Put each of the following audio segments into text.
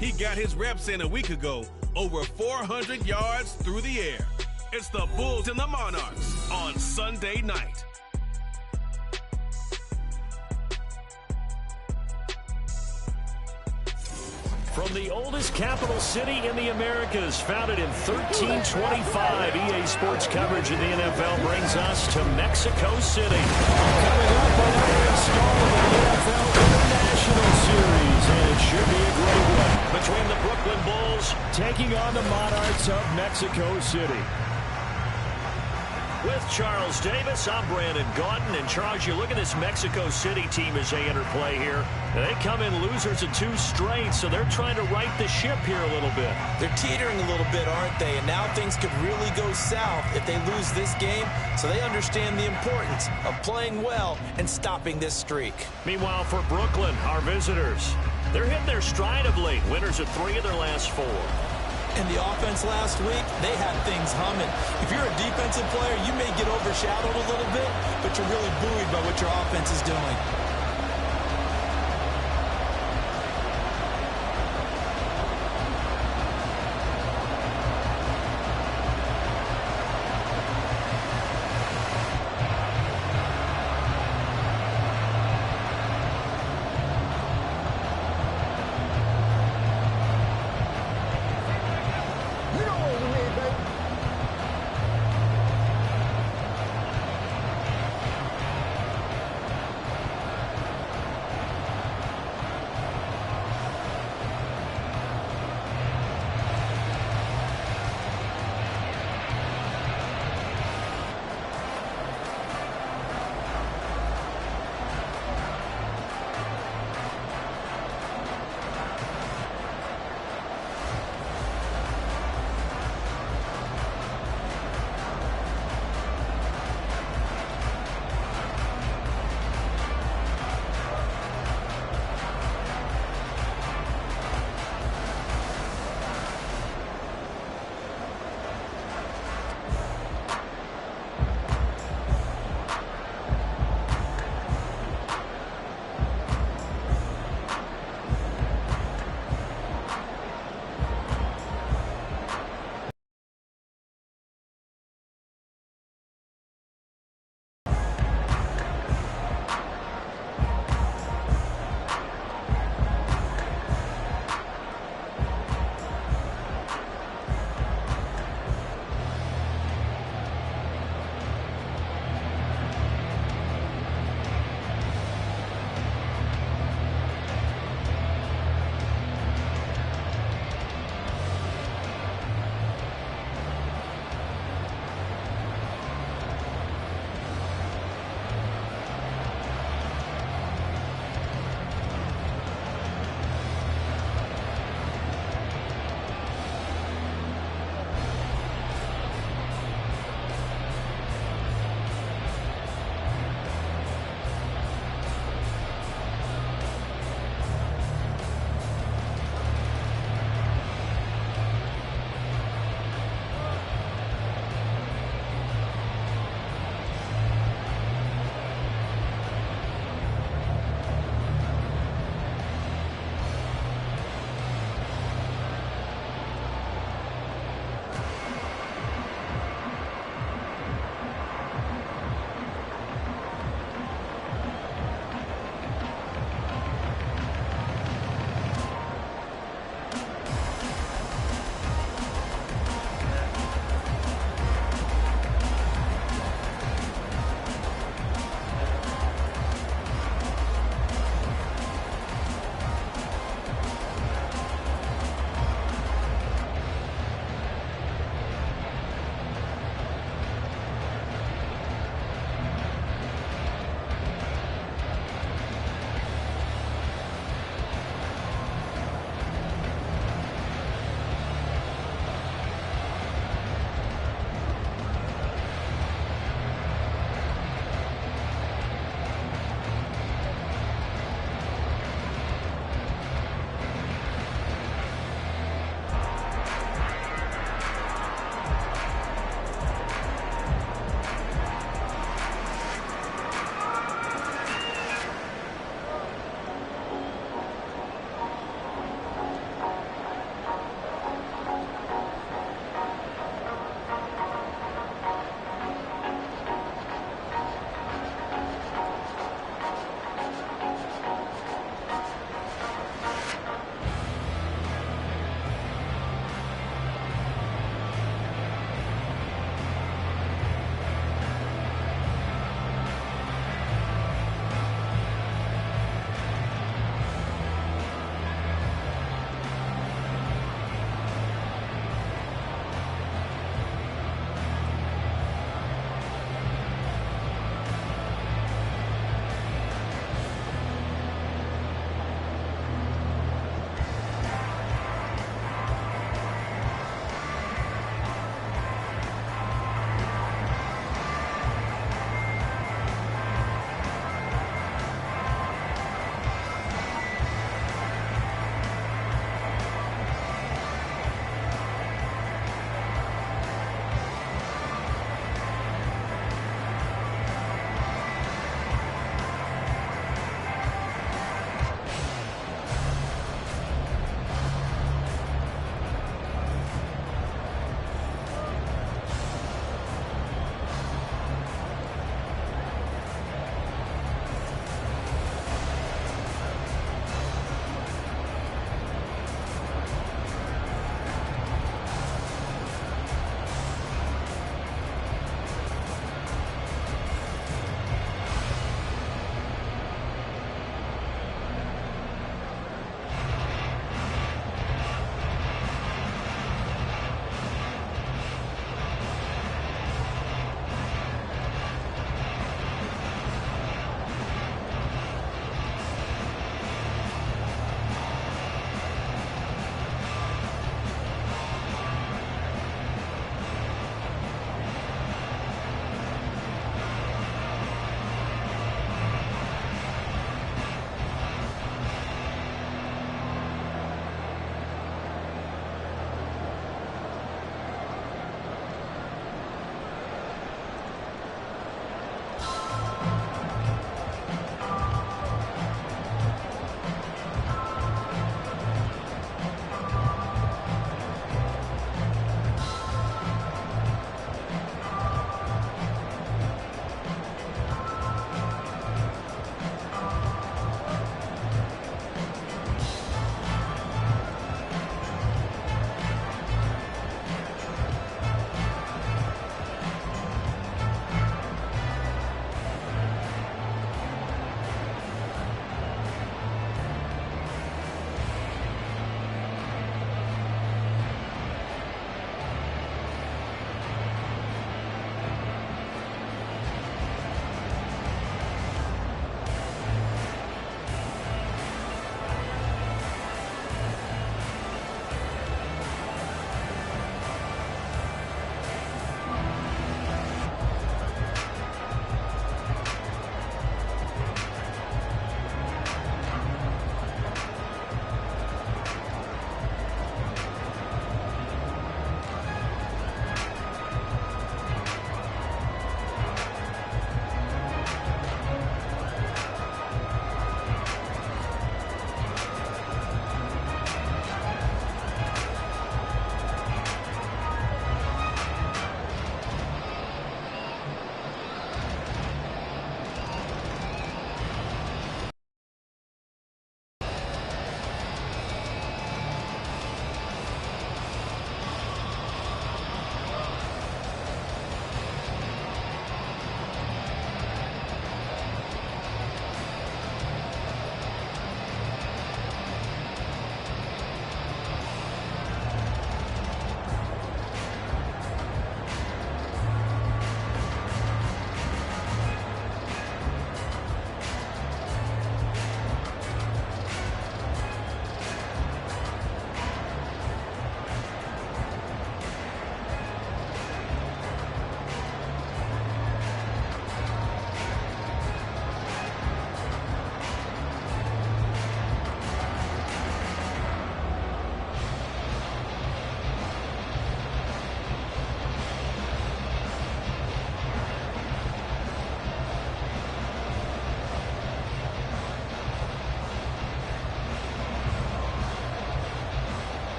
He got his reps in a week ago, over 400 yards through the air. It's the Bulls and the Monarchs on Sunday night. From the oldest capital city in the Americas, founded in 1325, EA Sports coverage of the NFL brings us to Mexico City. Coming up, another installment of the NFL International Series, and it should be a great one between the Brooklyn Bulls taking on the Monarchs of Mexico City. With Charles Davis, I'm Brandon Gaudin. And Charles, you look at this Mexico City team as they enter play here. They come in losers in 2 straight, so they're trying to right the ship here a little bit. They're teetering a little bit, aren't they? And now things could really go south if they lose this game, so they understand the importance of playing well and stopping this streak. Meanwhile, for Brooklyn, our visitors, they're hitting their stride of late. Winners of 3 of their last 4. And the offense last week, they had things humming. If you're a defensive player, you may get overshadowed a little bit, but you're really buoyed by what your offense is doing.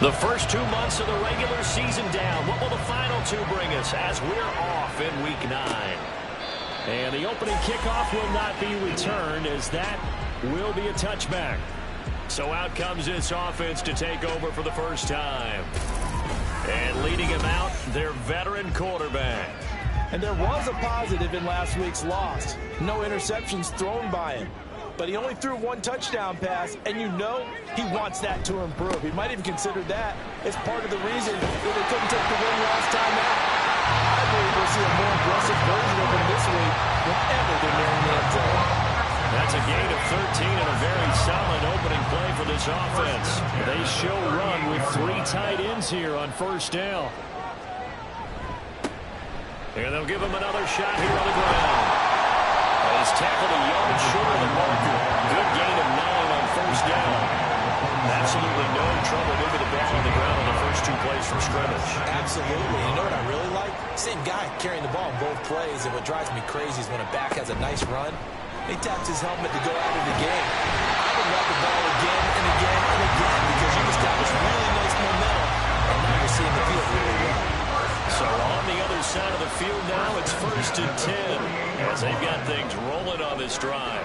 The first 2 months of the regular season down. What will the final 2 bring us as we're off in Week 9? And the opening kickoff will not be returned, as that will be a touchback. So out comes this offense to take over for the first time. And leading him out, their veteran quarterback. And there was a positive in last week's loss. No interceptions thrown by him. But he only threw 1 touchdown pass, and you know he wants that to improve. He might even consider that as part of the reason that they couldn't take the win last time out. I believe we'll see a more aggressive version of him this week whenever they're nearing the end zone. That's a gain of 13 and a very solid opening play for this offense. They show run with 3 tight ends here on first down. And they'll give him another shot here on the ground. He's tackled a yard short of the marker. Good gain of 9 on first down. Absolutely no trouble moving the ball on the ground on the first 2 plays from scrimmage. Absolutely. You know what I really like? Same guy carrying the ball in both plays, and what drives me crazy is when a back has a nice run, he taps his helmet to go out of the game. I would run the ball again and again and again because you establish really nice momentum, and now you're seeing the field really well. So on the other side of the field now, it's 1st and 10 as they've got things rolling on this drive.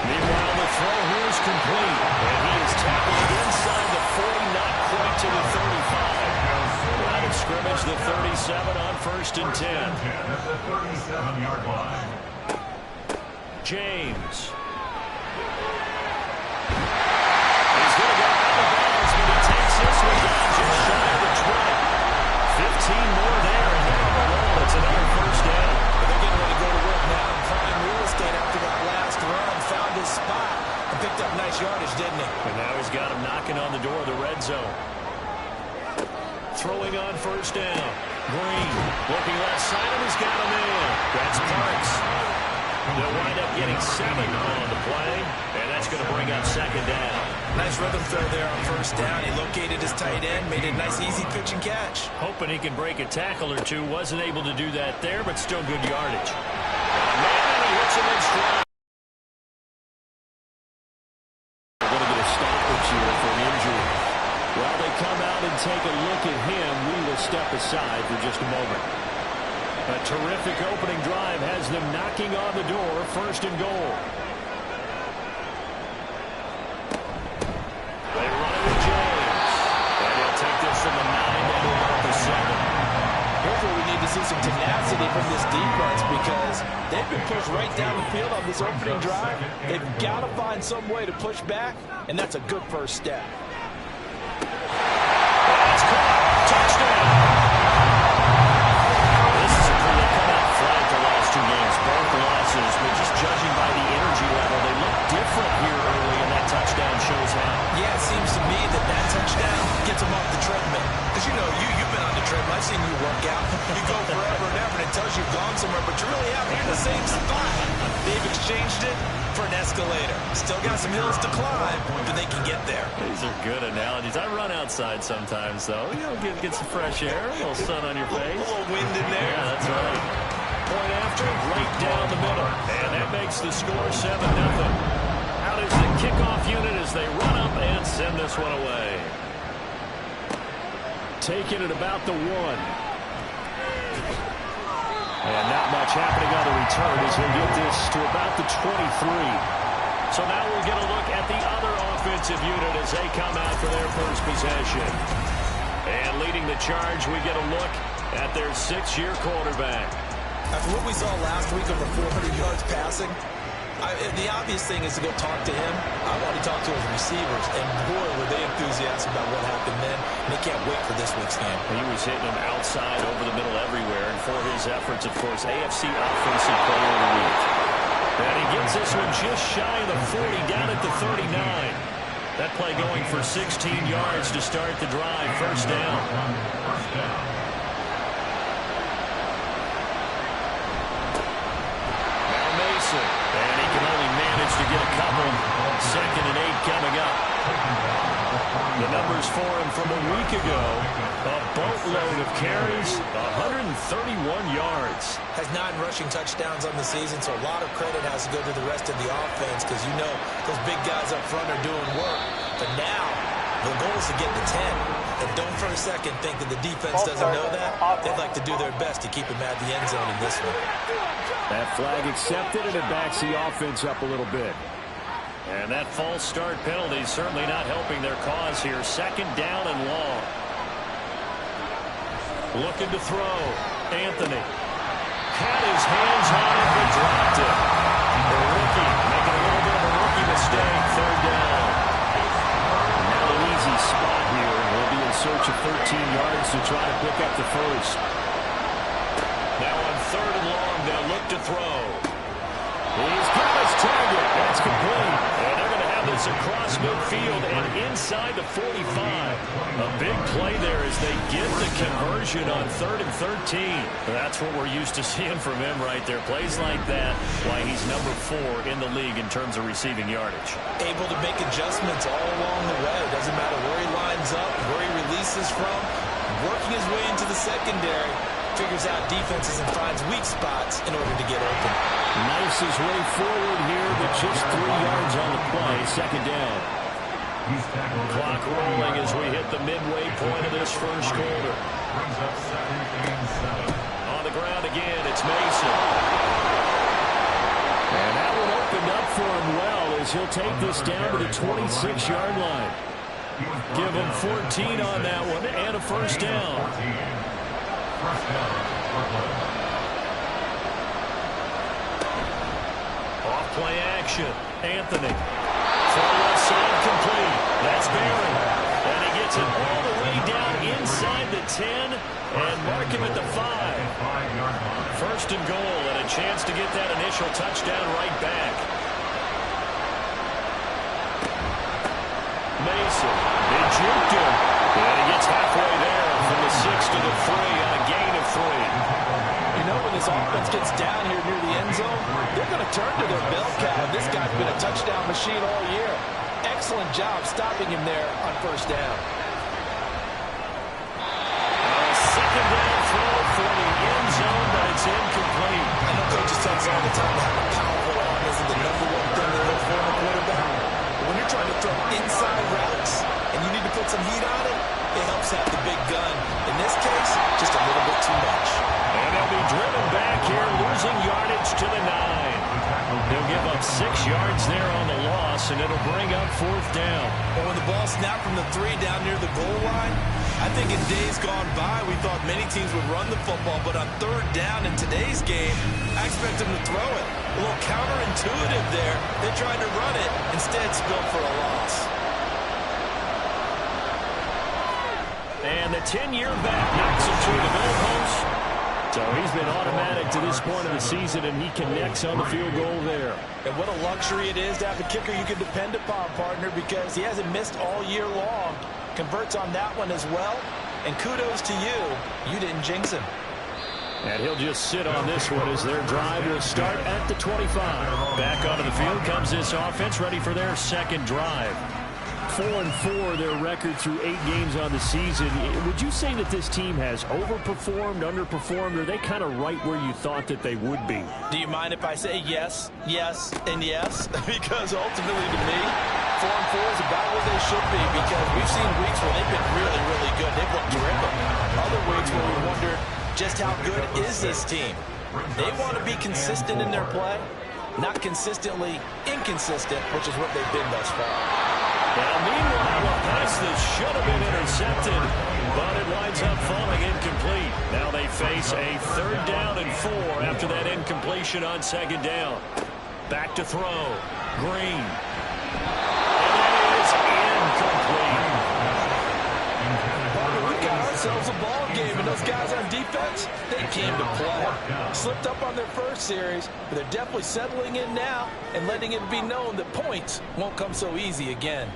Meanwhile, the throw here is complete, and he is tackled inside the 40, not quite to the 35. Line of scrimmage, the 37 on 1st and 10. At the 37-yard line. James. He's going to go out of bounds, but he takes this one down just shy of the 20. 15 more there, and they're on the roll. It's another first down. But they're getting ready to go to work now and find real estate after that last run. Found his spot and picked up nice yardage, didn't he? And now he's got him knocking on the door of the red zone. Throwing on first down. Green looking left side, and he's got him in. That's Parks. They'll wind up getting 7 on the play, and that's going to bring up 2nd down. Nice rhythm throw there on first down. He located his tight end, made it a nice, easy pitch and catch. Hoping he can break a tackle or 2. Wasn't able to do that there, but still good yardage. Man, he hits him in stride. We're going to get a stoppage here for an injury. While they come out and take a look at him, we will step aside for just a moment. A terrific opening drive has them knocking on the door, 1st and goal. They run it with James. And he'll take this from the 9 down to about the 7. Here's where we need to see some tenacity from this defense because they've been pushed right down the field on this opening drive. They've got to find some way to push back, and that's a good first step. That's caught. Touchdown. This is a pretty come-out flag the last 2 games. Both losses, but just judging by the energy level, they look different here early, and that touchdown shows how. Yeah, it seems to me that touchdown gets them off the treadmill. Because, you know, you've been on the treadmill. I've seen you work out. You go forever and ever, and it tells you've gone somewhere, but you're really out here in the same spot. They've exchanged it for an escalator. Still got some hills to climb, but they can get there. These are good analogies. I run outside sometimes, though. You know, get some fresh air, a little sun on your face. A little wind in there. Yeah, that's right. Point after, right down the middle. And that makes the score 7-0. Out is the kickoff unit as they run up and send this one away. Taking it about the 1. And not much happening on the return as he'll get this to about the 23. So now we'll get a look at the other offensive unit as they come out for their first possession. And leading the charge, we get a look at their 6-year quarterback. After what we saw last week, over 400 yards passing, the obvious thing is to go talk to him. I want to talk to his receivers, and boy, were they enthusiastic about what happened then. And they can't wait for this week's game. He was hitting them outside, over the middle, everywhere. And for his efforts, of course, AFC Offensive Player of the Week. And he gets this one just shy of the 40, down at the 39. That play going for 16 yards to start the drive. First down. And he can only manage to get a couple. 2nd and 8 coming up. The numbers for him from a week ago, a boatload of carries, 131 yards. Has 9 rushing touchdowns on the season, so a lot of credit has to go to the rest of the offense because you know those big guys up front are doing work. But now The goal is to get to 10. And don't for a second think that the defense doesn't know that. They'd like to do their best to keep him at the end zone in this one. That flag accepted, and it backs the offense up a little bit. And that false start penalty is certainly not helping their cause here. Second down and long. Looking to throw. Anthony had his hands on it, but dropped it. The rookie making a little bit of a rookie mistake. Third down. Not an easy spot here. He'll be in search of 13 yards to try to pick up the first. Now on third and long, they'll look to throw. He's got his target. That's complete. And they're going to have this across midfield and inside the 45. A big play there as they get the conversion on 3rd and 13. That's what we're used to seeing from him right there. Plays like that, why he's number 4 in the league in terms of receiving yardage. Able to make adjustments all along the way. Doesn't matter where he lines up, where he releases from. Working his way into the secondary. Figures out defenses and finds weak spots in order to get open. Nice his way forward here, but just 3 yards on the play. Second down. Clock rolling as we hit the midway point of this first quarter. On the ground again, it's Mason. And that one opened up for him well as he'll take this down to the 26-yard line. Give him 14 on that one and a first down. Off play action. Anthony. Throw left side complete. That's Barry. And he gets it all the way down inside the 10 and mark him at the 5. First and goal and a chance to get that initial touchdown right back. Mason. They juked him. And he gets halfway there from the 6 to the 3 on a gain of 3. You know, when this offense gets down here near the end zone, they're going to turn to their bell cow. This guy's been a touchdown machine all year. Excellent job stopping him there on first down. Second down throw for the end zone, but it's incomplete. I know coaches tell us all the time that a powerful arm isn't the #1 thing they look for in a quarterback. But when you're trying to throw inside routes and you need to put some heat on it, it helps have the big gun. In this case, just a little bit too much. And they'll be driven back here, losing yardage to the 9. They'll give up 6 yards there on the loss, and it'll bring up 4th down. But when the ball snapped from the 3 down near the goal line, I think in days gone by, we thought many teams would run the football, but on 3rd down in today's game, I expect them to throw it. A little counterintuitive there. They tried to run it, instead spilled for a loss. And the 10-year back knocks him to the goalpost. So he's been automatic to this point of the season, and he connects on the field goal there. And what a luxury it is to have a kicker you can depend upon, partner, because he hasn't missed all year long. Converts on that one as well. And kudos to you. You didn't jinx him. And he'll just sit on this one as their drive will start at the 25. Back onto the field comes this offense, ready for their second drive. 4-4 their record through 8 games on the season. Would you say that this team has overperformed, underperformed, or are they kind of right where you thought that they would be? Do you mind if I say yes, yes, and yes? Because ultimately to me, 4-4 is about where they should be, because we've seen weeks where they've been really, really good. They've looked terrific. Other weeks where we wondered just how good is this team. They want to be consistent in their play, not consistently inconsistent, which is what they've been thus far. Now, meanwhile, a pass that should have been intercepted, but it winds up falling incomplete. Now they face a 3rd down and 4 after that incompletion on 2nd down. Back to throw. Green. And it is incomplete. We got ourselves a ball game, and those guys on defense, they came to play. Slipped up on their first series, but they're definitely settling in now and letting it be known that points won't come so easy again.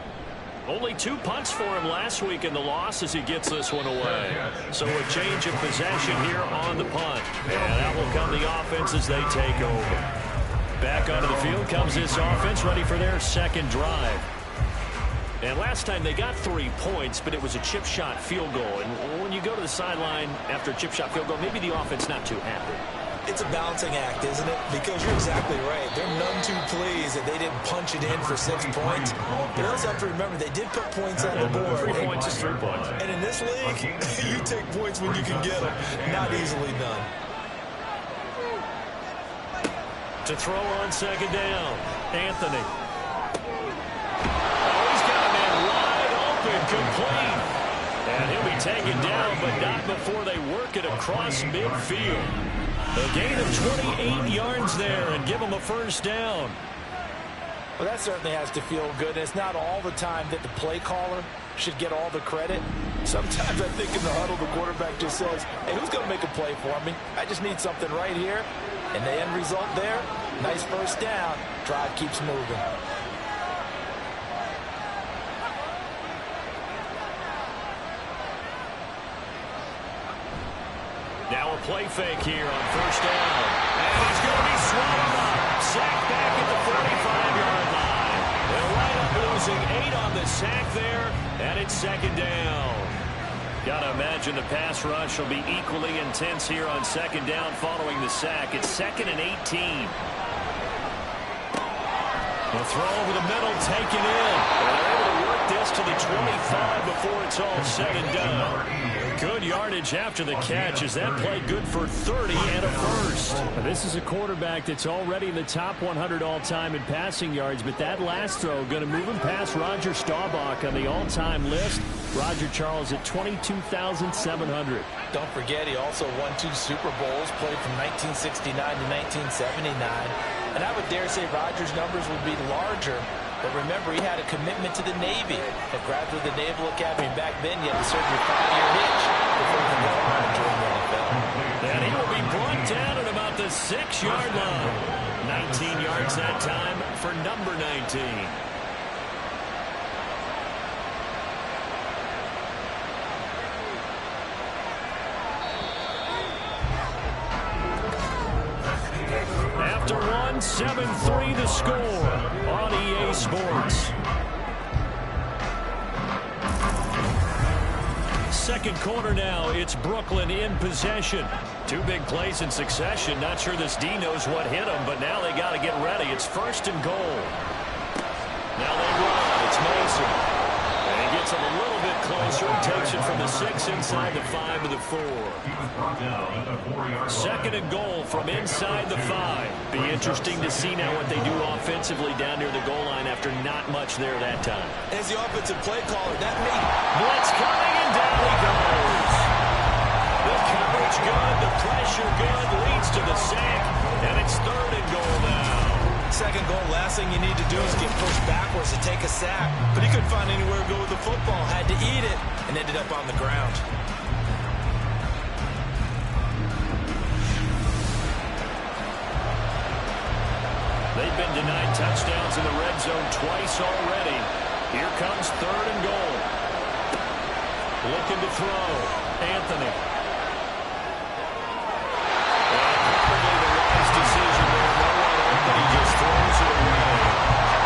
Only 2 punts for him last week in the loss as he gets this one away. So a change of possession here on the punt. And out will come the offense as they take over. Back onto the field comes this offense, ready for their second drive. And last time they got 3 points, but it was a chip shot field goal. And when you go to the sideline after a chip shot field goal, maybe the offense not too happy. It's a balancing act, isn't it? Because you're exactly right. They're none too pleased that they didn't punch it in for 6 points. But you also have to remember, they did put points on the board. 3 points is 3 points. And in this league, you take points when you can get them. Not easily done. To throw on second down, Anthony. Oh, he's got a man wide open, complete. And he'll be taken down, but not before they work it across midfield. A gain of 28 yards there and give him a first down. Well, that certainly has to feel good. It's not all the time that the play caller should get all the credit. Sometimes I think in the huddle, the quarterback just says, hey, who's going to make a play for me? I just need something right here. And the end result there, nice first down. Drive keeps moving. Now a play fake here on first down. And he's going to be swallowed up. Sacked back at the 45-yard line. They'll wind up losing 8 on the sack there, and it's second down. Got to imagine the pass rush will be equally intense here on second down following the sack. It's 2nd and 18. The throw over the middle, taken in. And they're able to work this to the 25 before it's all said and done. Good yardage after the catch as that play good for 30 and a first. This is a quarterback that's already in the top 100 all-time in passing yards, but that last throw going to move him past Roger Staubach on the all-time list. Roger Charles at 22,700. Don't forget, he also won 2 Super Bowls, played from 1969 to 1979. And I would dare say Roger's numbers would be larger. But remember, he had a commitment to the Navy. Had graduated the Naval Academy. Back then, you had to serve your 5-year hitch before you could go on and join the NFL. And he will be brought down at about the 6-yard line. 19 yards that time for number 19. After one, 7-3 the score on EA Sports. Second quarter now, it's Brooklyn in possession. 2 big plays in succession. Not sure this D knows what hit him, but now they got to get ready. It's 1st and goal. Now they run. It's Mason. And he gets him a little bit closer and takes it from the 6 inside the 5 to the 4. 2nd and goal from inside the 5. Be interesting to see now what they do offensively down near the goal line after not much there that time. As the offensive play caller, that may... Blitz coming, and down he goes. The coverage good, the pressure good, leads to the sack, and it's 3rd and goal now. 2nd goal, last thing you need to do is get pushed backwards to take a sack. But he couldn't find anywhere to go with the football, had to eat it, and ended up on the ground. They've been denied touchdowns in the red zone twice already. Here comes 3rd and goal. Looking to throw. Anthony. And probably the wise decision there. No one open. He just throws it away.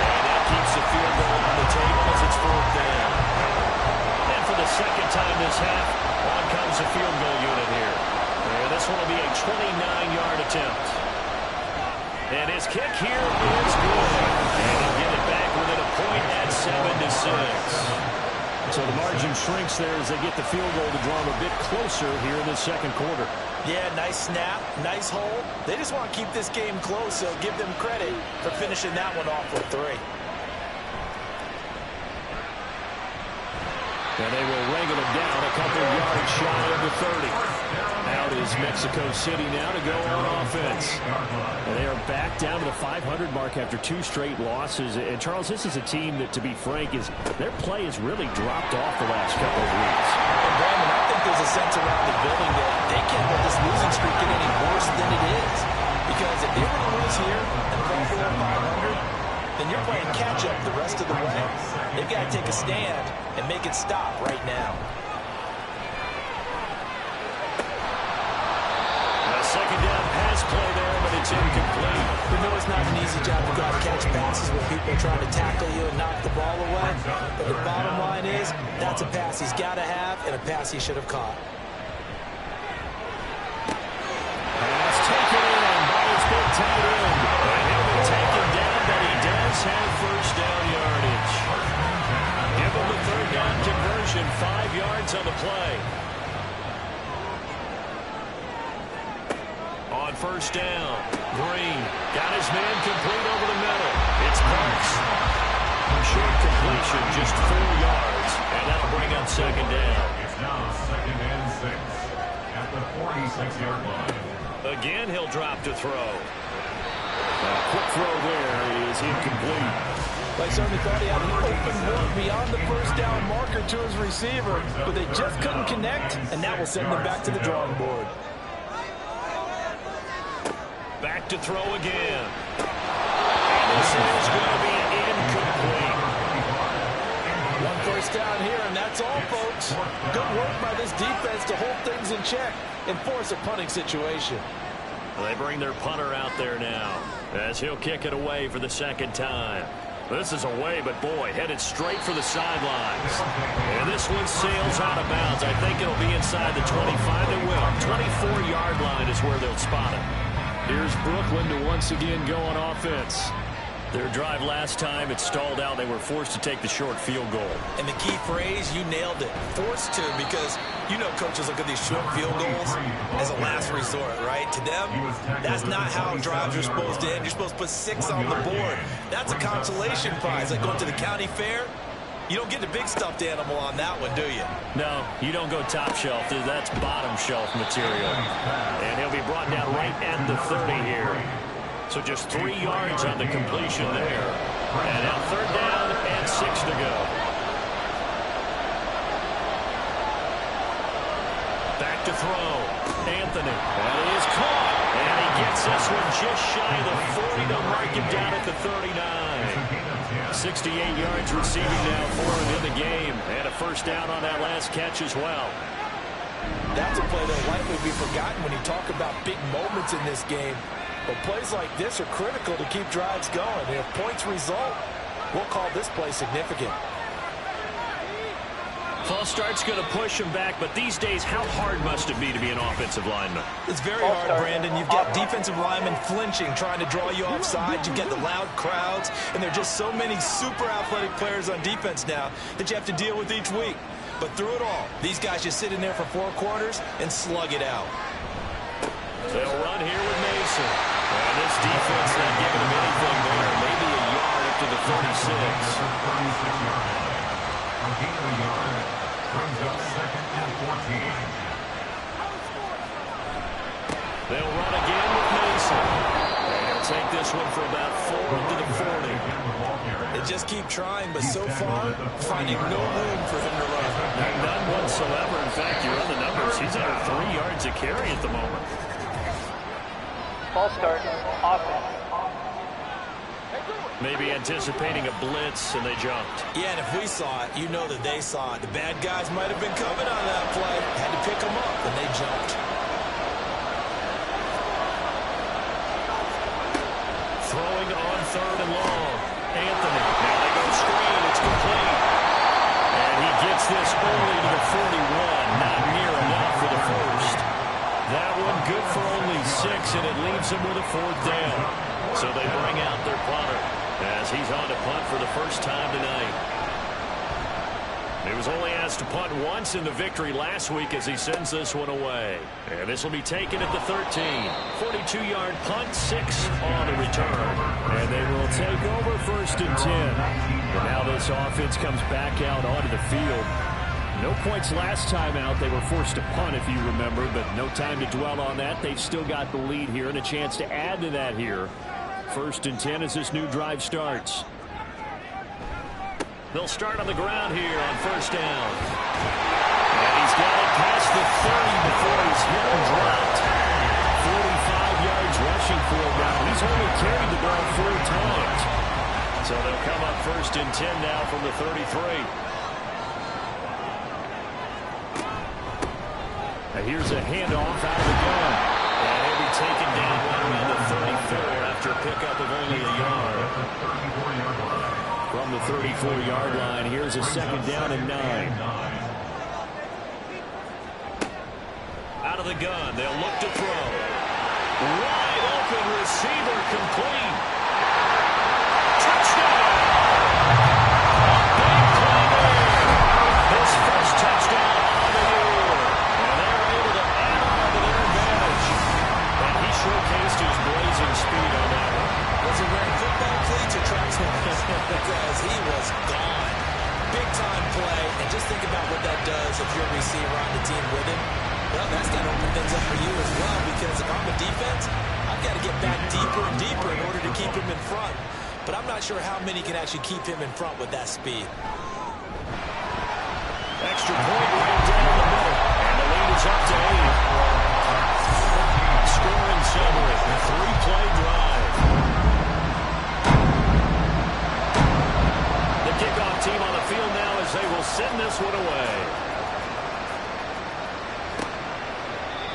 And that keeps the field goal on the table as it's 4th down. And for the 2nd time this half, on comes the field goal unit here. And this one will be a 29-yard attempt. And his kick here is good. And he'll get it back within a point at 7-6. So the margin shrinks there as they get the field goal to draw them a bit closer here in the 2nd quarter. Yeah, nice snap, nice hole. They just want to keep this game close, so give them credit for finishing that one off with 3. And they will wrangle him down a couple of yards shy of the 30. Out is Mexico City now to go on offense. And they are back down to the 500 mark after 2 straight losses. And, Charles, this is a team that, to be frank, their play has really dropped off the last couple of weeks. And, Brandon, I think there's a sense around the building that they can't let this losing streak get any worse than it is. Because if they were to lose here and fall below 500, then you're playing catch-up the rest of the way. They've got to take a stand and make it stop right now. Second down pass play there, but it's incomplete. You know it's not an easy job to go out and catch passes when people are trying to tackle you and knock the ball away. But the bottom line is, that's a pass he's got to have and a pass he should have caught. Pass taken first down. Green got his man complete over the middle. It's Parks. Short completion, just 4 yards, and that'll bring up second down. It's now 2nd and 6 at the 46-yard line. Again, he'll drop to throw. A quick throw there is incomplete. They certainly thought he had an open look beyond the first down marker to his receiver, but they just couldn't connect, and that will send them back to the drawing board. Back to throw again. And this is going to be incomplete. One first down here, and that's all, folks. Good work by this defense to hold things in check and force a punting situation. They bring their punter out there now as he'll kick it away for the second time. This is away, but boy, headed straight for the sidelines. And this one sails out of bounds. I think it'll be inside the 25. They will. 24-yard line is where they'll spot it. Here's Brooklyn to once again go on offense. Their drive last time, it stalled out. They were forced to take the short field goal. And the key phrase, you nailed it. Forced to, because you know coaches look at these short field goals as a last resort, right? To them, that's not how drives are supposed to end. You're supposed to put 6 on the board. That's a consolation prize, like going to the county fair. You don't get the big stuffed animal on that one, do you? No, you don't go top shelf. That's bottom shelf material. And he'll be brought down right at the 30 here. So just 3 yards on the completion there. And now third down and 6 to go. Back to throw. Anthony. That is caught. And he gets this one just shy of the 40 to mark him down at the 39. 68 yards receiving now for him in the game. And a first down on that last catch as well. That's a play that will likely be forgotten when you talk about big moments in this game. But plays like this are critical to keep drives going. And if points result, we'll call this play significant. False start's going to push him back, but these days, how hard must it be to be an offensive lineman? It's very hard, Brandon. You've got defensive linemen flinching, trying to draw you offside. You get the loud crowds, and there are just so many super athletic players on defense now that you have to deal with each week. But through it all, these guys just sit in there for 4 quarters and slug it out. They'll run here with Mason. And this defense not giving him anything there. Maybe a yard up to the 36. A gain of a yard brings up 2nd and 14. They'll run again with Mason. And he'll take this one for about 4 to the 40. They just keep trying, but so far, finding no room for him to run. None whatsoever. In fact, you run the numbers. He's under 3 yards a carry at the moment. False start, offense. Maybe anticipating a blitz, and they jumped. Yeah, and if we saw it, you know that they saw it. The bad guys might have been coming on that play. Had to pick them up, and they jumped. Throwing on 3rd and long. Anthony. Now they go screen. It's complete. And he gets this early to the 41. Not near enough for the first. That one good for only 6, and it leaves him with a 4th down. So they bring out their punter as he's on to punt for the first time tonight. He was only asked to punt once in the victory last week as he sends this one away. And this will be taken at the 13. 42-yard punt, 6 on the return. And they will take over 1st and 10. And now this offense comes back out onto the field. No points last time out. They were forced to punt, if you remember, but no time to dwell on that. They've still got the lead here and a chance to add to that here. 1st and 10 as this new drive starts. They'll start on the ground here on 1st down. And he's got it past the 30 before he's hit and dropped. 45 yards rushing for him now. He's only carried the ball 4 times. So they'll come up 1st and 10 now from the 33. Here's a handoff out of the gun. And he'll be taken down around the 34 after a pickup of only a yard. From the 34-yard line, here's a 2nd down and 9. Out of the gun, they'll look to throw. Wide open receiver complete. Touchdown! Big play there. His first touchdown on the year. And they're able to add on to their advantage. And he sure can. because he was gone. Big-time play, and just think about what that does if you're a receiver on the team with him. Well, that's got to open things up for you as well, because if I'm a defense, I've got to get back deeper and deeper in order to keep him in front. But I'm not sure how many can actually keep him in front with that speed. Extra point right down the middle, and the lead is up to 8. Scoring summary, a 3-play drive. The kickoff team on the field now as they will send this one away.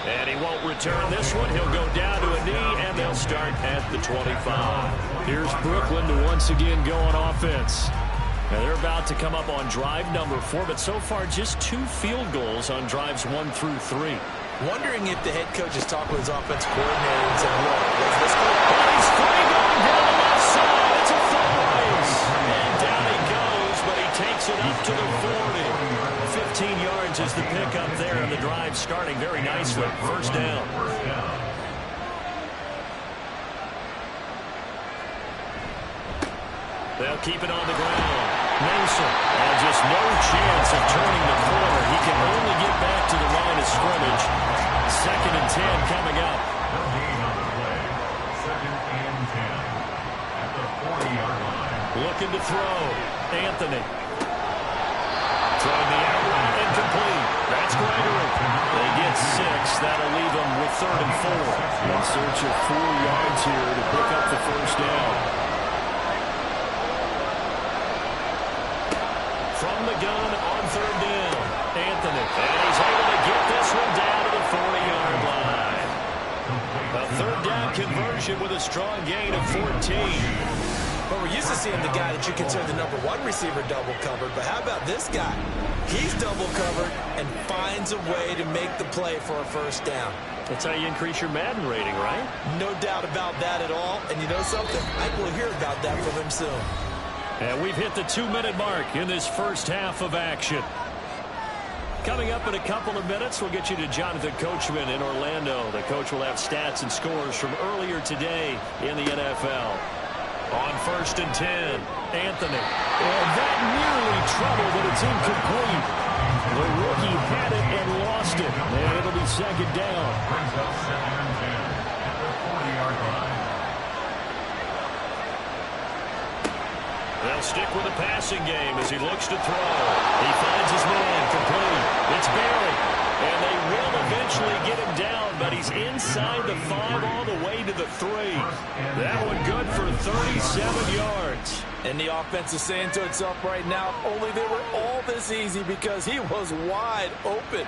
And he won't return this one. He'll go down to a knee, and they'll start at the 25. Here's Brooklyn to once again go on offense. Now they're about to come up on drive number 4, but so far just 2 field goals on drives 1 through 3. Wondering if the head coach is talking with his offense coordinator and saying, look, let's go. He's free going down the left side. It's a full race. And down he goes, but he takes it up to the 40. 15 yards is the pickup there, and the drive starting very nicely. First down. They'll keep it on the ground. Mason, and just no chance of turning the corner. He can only get back to the line of scrimmage. 2nd and 10 coming up. Second and 10 at the 40-yard line. Looking to throw. Anthony. Throwing the out, incomplete. That's Gregory. They get 6. That'll leave them with 3rd and 4. In search of 4 yards here to pick up the first down. From the gun on 3rd down. Anthony. And he's able to get this one down to the 40-yard line. A 3rd down conversion with a strong gain of 14. Well, we're used to seeing the guy that you consider the number 1 receiver double covered, but how about this guy? He's double covered and finds a way to make the play for a first down. That's how you increase your Madden rating, right? No doubt about that at all. And you know something? I will hear about that from him soon. And we've hit the 2-minute mark in this first half of action. Coming up in a couple of minutes, we'll get you to Jonathan Coachman in Orlando. The coach will have stats and scores from earlier today in the NFL. On 1st and 10, Anthony. And that nearly trouble, but it's incomplete. The rookie had it and lost it. And it'll be 2nd down. Brings up 2nd and 10 at the 40-yard line. They'll stick with the passing game as he looks to throw. He finds his man, complete. It's Barry. And they will eventually get him down, but he's inside the 5 all the way to the 3. That one good for 37 yards. And the offense is saying to itself right now, only they were all this easy because he was wide open.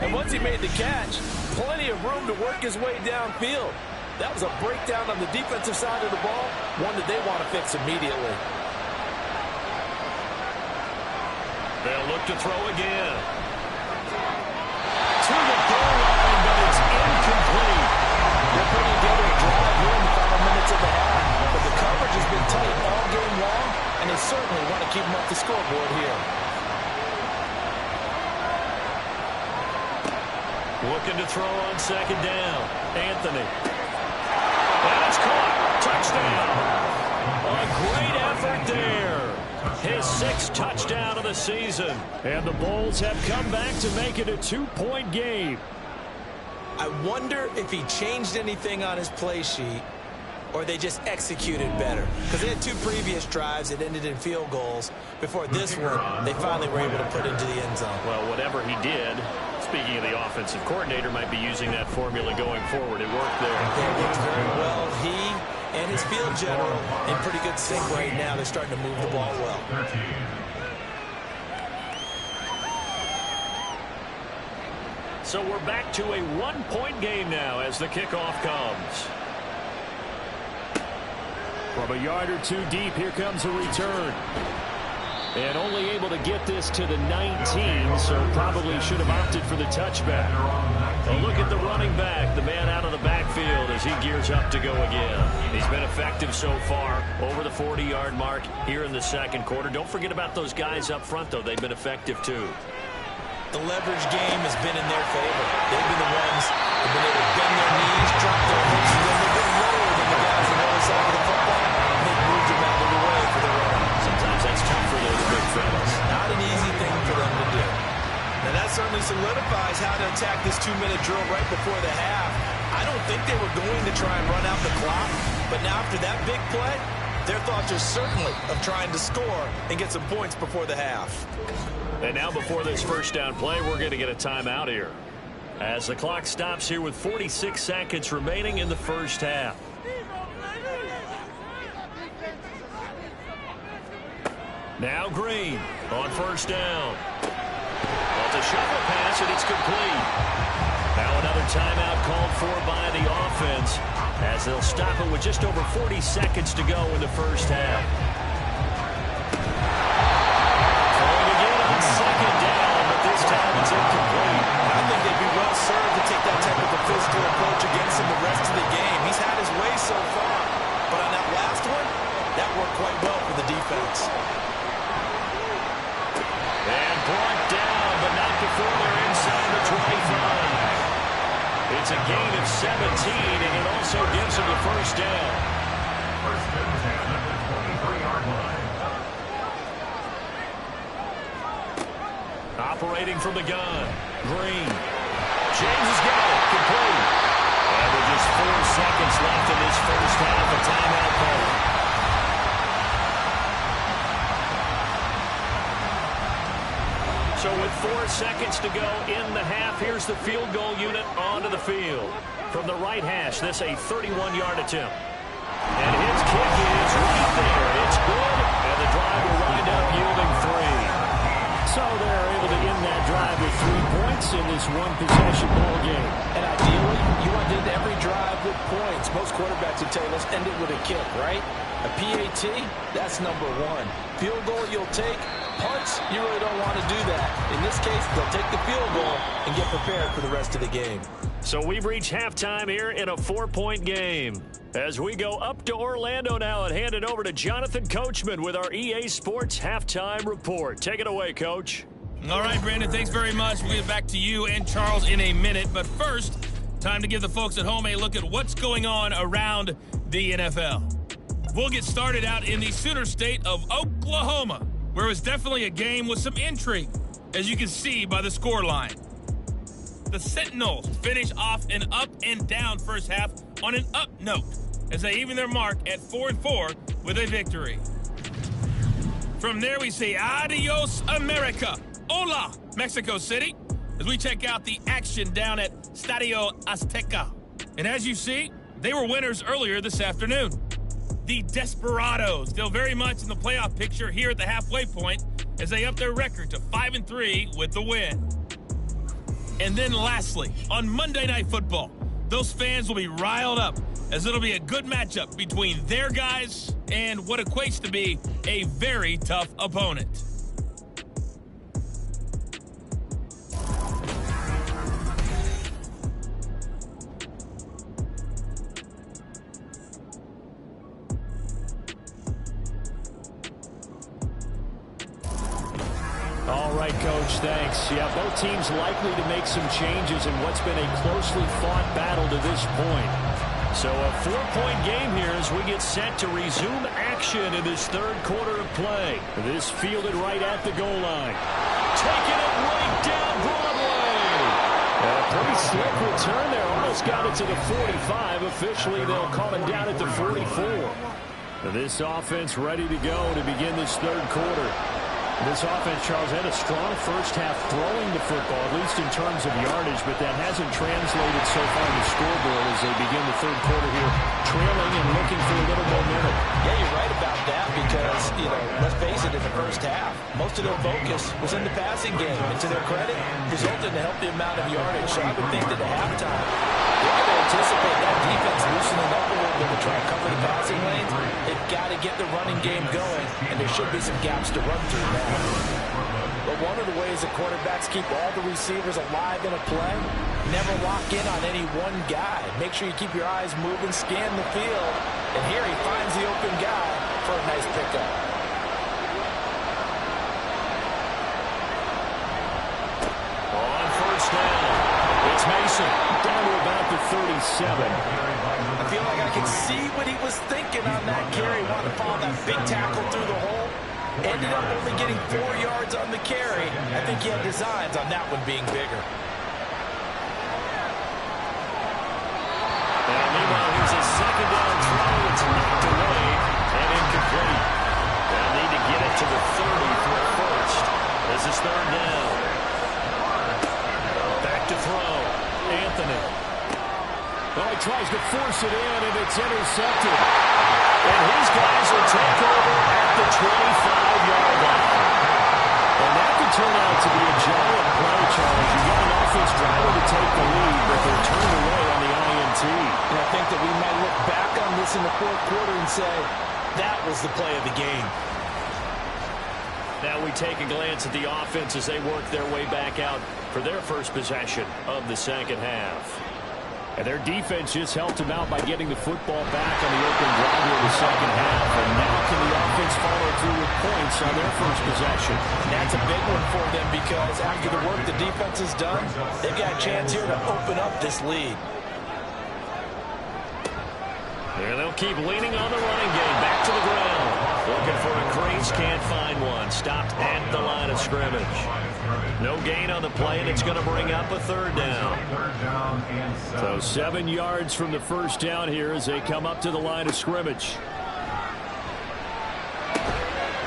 And once he made the catch, plenty of room to work his way downfield. That was a breakdown on the defensive side of the ball, one that they want to fix immediately. They'll look to throw again. To the goal line, but it's incomplete. They're putting together a drive here in the final minutes of the half. But the coverage has been tight all game long, and they certainly want to keep them off the scoreboard here. Looking to throw on 2nd down. Anthony. And it's caught. Touchdown. A great effort there. His 6th touchdown of the season. And the Bulls have come back to make it a 2-point game. I wonder if he changed anything on his play sheet or they just executed better. Because they had 2 previous drives that ended in field goals. Before this one, they finally were able to put into the end zone. Well, whatever he did, speaking of the offensive coordinator, might be using that formula going forward. It worked there. It worked very well. He and his field general in pretty good sync right now. They're starting to move the ball well. 13. So we're back to a 1-point game now as the kickoff comes. From a yard or 2 deep, here comes a return. And only able to get this to the 19, so probably should have opted for the touchback. A look at the running back, the man out of the backfield as he gears up to go again. He's been effective so far, over the 40-yard mark here in the 2nd quarter. Don't forget about those guys up front, though. They've been effective, too. The leverage game has been in their favor. They've been the ones who have been able to bend their knees, drop their hips, and then they've been lower than the guys on the other side of the football. And they've moved them out of the way for the run. before the half, I don't think they were going to try and run out the clock. But now after that big play, their thoughts are certainly of trying to score and get some points before the half. And now before this first down play, we're going to get a timeout here, as the clock stops here with 46 seconds remaining in the first half. Now Green on first down. Well, it's a shuffle pass, and it's complete. Now another timeout called for by the offense, as they'll stop it with just over 40 seconds to go in the first half. Throwing again on second down, but this time it's incomplete. I think they'd be well served to take that type of a physical approach against him the rest of the game. He's had his way so far, but on that last one, that worked quite well for the defense. And brought down, but not before they're inside the 25. It's a gain of 17, and it also gives them the first down. First and 10 at the 23-yard line. Operating from the gun, Green. James has got it, complete. And with just 4 seconds left in this first half, a timeout call. So with 4 seconds to go in the half, here's the field goal unit onto the field. From the right hash, this a 31-yard attempt. And his kick is right there. It's good, and the drive will wind up yielding 3. So they're able to end that drive with 3 points in this one-possession ball game. And ideally, you want to end every drive with points. Most quarterbacks would tell you, let's end it with a kick, right? A PAT, that's number 1. Field goal you'll take. Punts, you really don't want to do that. In this case, they'll take the field goal and get prepared for the rest of the game. So we've reached halftime here in a 4-point game. As we go up to Orlando now and hand it over to Jonathan Coachman with our EA Sports Halftime Report. Take it away, Coach. All right, Brandon, thanks very much. We'll get back to you and Charles in a minute. But first, time to give the folks at home a look at what's going on around the NFL. We'll get started out in the Sooner state of Oklahoma, where it was definitely a game with some intrigue, as you can see by the scoreline. The Sentinels finish off an up and down first half on an up note, as they even their mark at 4-4 with a victory. From there we say adios America, hola Mexico City, as we check out the action down at Stadio Azteca. And as you see, they were winners earlier this afternoon. The Desperados still very much in the playoff picture here at the halfway point as they up their record to 5-3 with the win. And then lastly, on Monday Night Football, those fans will be riled up as it'll be a good matchup between their guys and what equates to be a very tough opponent. All right, Coach, thanks. Yeah, both teams likely to make some changes in what's been a closely fought battle to this point. So a 4-point game here as we get set to resume action in this third quarter of play. This fielded right at the goal line. Taking it right down Broadway. A pretty slick return there. Almost got it to the 45. Officially, they'll call it down at the 44. This offense ready to go to begin this third quarter. This offense, Charles, had a strong first half throwing the football, at least in terms of yardage, but that hasn't translated so far on the scoreboard as they begin the third quarter here, trailing and looking for a little momentum. Yeah, you're right about that because, let's face it, in the first half, most of their focus was in the passing game. And to their credit, resulted in a healthy amount of yardage. So I would think that at halftime, they're going to anticipate that defense loosening up a little bit to try and cover the passing lanes. They've got to get the running game going, and there should be some gaps to run through now. But one of the ways that quarterbacks keep all the receivers alive in a play, never lock in on any one guy. Make sure you keep your eyes moving, scan the field, and here he finds the open guy for a nice pickup. On first down, it's Mason down to about the 37. I feel like I can see what he was thinking on that carry. Wanted to follow that big tackle through the hole. Ended up only getting 4 yards on the carry. I think he had designs on that one being bigger. force it in, and it's intercepted. And his guys will take over at the 25-yard line. And that could turn out to be a giant play, Charles. You got an offense trying to take the lead, but they're turned away on the INT. And I think that we might look back on this in the fourth quarter and say, that was the play of the game. Now we take a glance at the offense as they work their way back out for their first possession of the second half. And their defense just helped them out by getting the football back on the open drive in the second half. And now can the offense follow through with points on their first possession? That's a big one for them because after the work the defense has done, they've got a chance here to open up this lead. And they'll keep leaning on the running game. Back to the ground. Looking for a crease. Can't find one. Stopped at the line of scrimmage. No gain on the play, and it's going to bring up a third down. So 7 yards from the first down here as they come up to the line of scrimmage.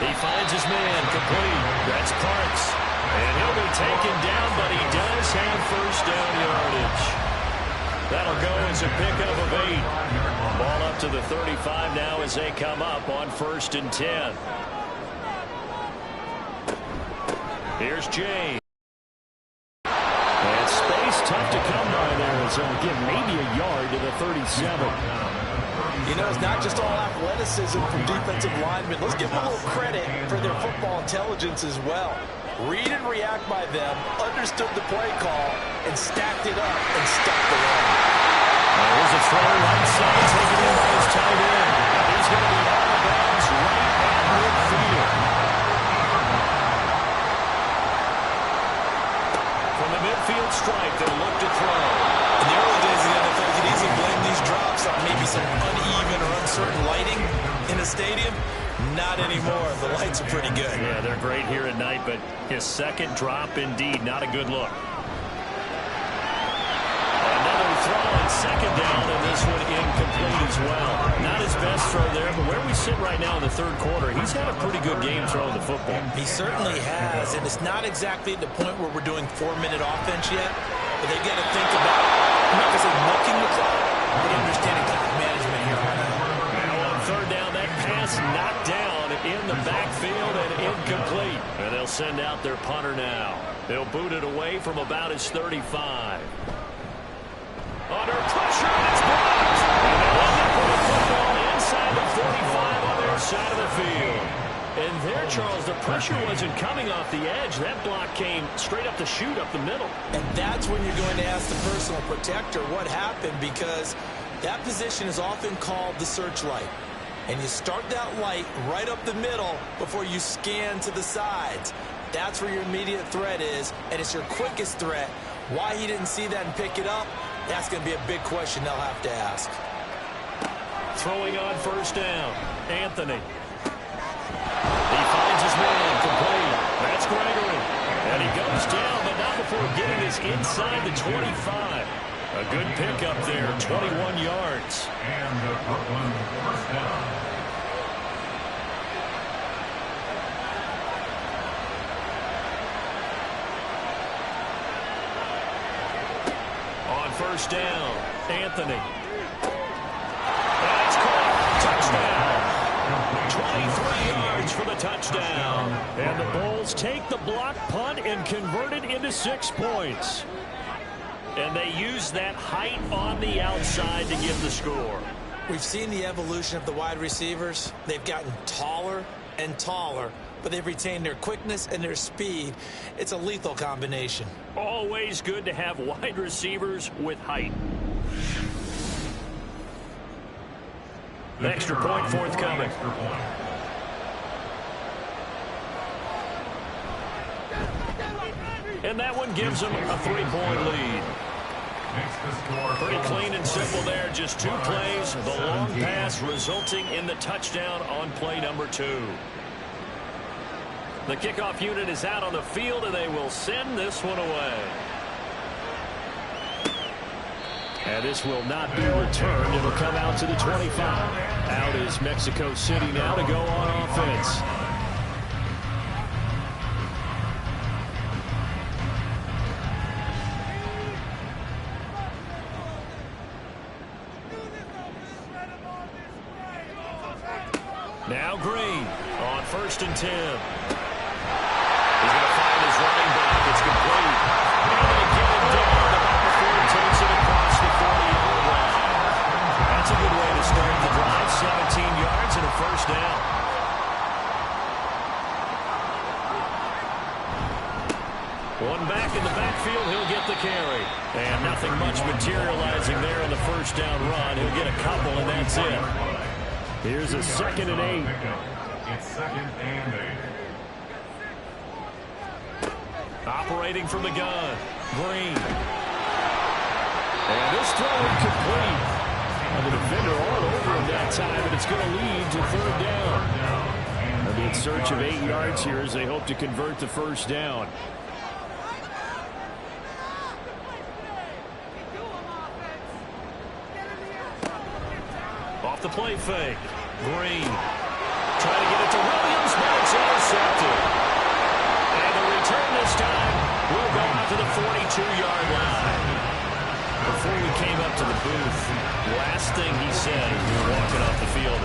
He finds his man complete. That's Parks. And he'll be taken down, but he does have first down yardage. That'll go as a pickup of 8. Ball up to the 35 now as they come up on 1st and 10. Here's James. And space tough to come by there. As they'll give maybe a yard to the 37. You know, it's not just all athleticism from defensive linemen. Let's give them a little credit for their football intelligence as well. Read and react by them, understood the play call, and stacked it up and stopped the run. There's a throw right side, taken in by his tight end. He's going to be out of bounds right at midfield. From the midfield stripe, they'll look to throw. In the early days of the NFL, you could easily blame these drops on maybe some uneven or uncertain lighting in the stadium. Not anymore. The lights are pretty good. Yeah, they're great here at night, but his second drop, indeed, not a good look. Another throw on second down, and this one incomplete as well. Not his best throw there, but where we sit right now in the third quarter, he's had a pretty good game throwing the football. He certainly has, and it's not exactly at the point where we're doing 4-minute offense yet, but they got to think about, I'm not going to say milking the clock, but understanding clock management here. Now on third down, that pass knocked down in the backfield and incomplete. And they'll send out their punter now. They'll boot it away from about his 35. Under pressure, and it's blocked. And they'll end up with the football inside the 45 on their side of the field. And there, Charles, the pressure wasn't coming off the edge. That block came straight up the chute up the middle. And that's when you're going to ask the personal protector what happened, because that position is often called the searchlight. And you start that light right up the middle before you scan to the sides. That's where your immediate threat is, and it's your quickest threat. Why he didn't see that and pick it up, that's going to be a big question they'll have to ask. Throwing on first down, Anthony. He finds his man complete. That's Gregory. And he goes down, but not before getting us inside the 25. A good pickup there, 21 yards. And the Brooklyn first down. On first down, Anthony. That's caught. Touchdown. 23 yards for the touchdown. And the Bulls take the block punt and convert it into 6 points. And they use that height on the outside to give the score. We've seen the evolution of the wide receivers. They've gotten taller and taller, but they've retained their quickness and their speed. It's a lethal combination. Always good to have wide receivers with height. An extra point forthcoming. And that one gives them a 3-point lead. Pretty clean and simple there. Just 2 plays. The long pass resulting in the touchdown on play number 2. The kickoff unit is out on the field, and they will send this one away. And this will not be returned. It'll come out to the 25. Out is Mexico City now to go on offense. Now Green on 1st and 10. He's going to find his running back. It's complete. And they get it down about before he takes it across the 40-yard line. That's a good way to start the drive. 17 yards and a first down. One back in the backfield, he'll get the carry. And nothing much materializing there in the first down run. He'll get a couple, and that's it. Here's a 2nd and 8. It's 2nd and 8. Operating from the gun, Green. And this throw incomplete. And the defender all over him that time, and it's going to lead to 3rd down. They'll be in search of 8 yards here as they hope to convert the first down. Off the play fake. Green. Trying to get it to Williams, but it's intercepted. And the return this time will go out to the 42-yard line. Before we came up to the booth, last thing he said as we were walking off the field,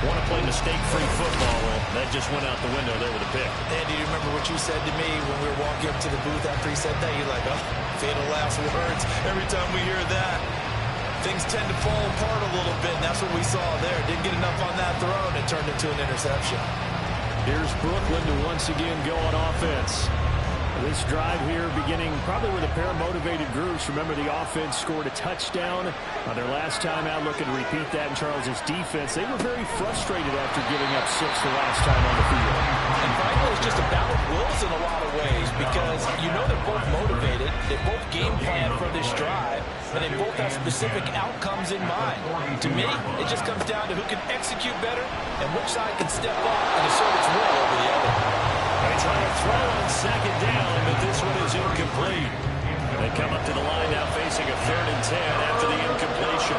want to play mistake-free football. Well, that just went out the window there with a pick. Andy, do you remember what you said to me when we were walking up to the booth after he said that? You're like, oh, fatal last words. Every time we hear that, things tend to fall apart a little bit, and that's what we saw there. Didn't get enough on that throw, and it turned into an interception. Here's Brooklyn to once again go on offense. This drive here beginning probably with a pair of motivated groups. Remember, the offense scored a touchdown on their last time out. Looking to repeat that in Charles's defense. They were very frustrated after giving up 6 the last time on the field. And frankly, it's just a battle of wills in a lot of ways because you know they're both motivated. They both game plan for this drive, and they both have specific outcomes in mind. To me, it just comes down to who can execute better and which side can step up and assert its will over the other. They try to throw on 2nd down, but this one is incomplete. They come up to the line now facing a 3rd and 10 after the incompletion.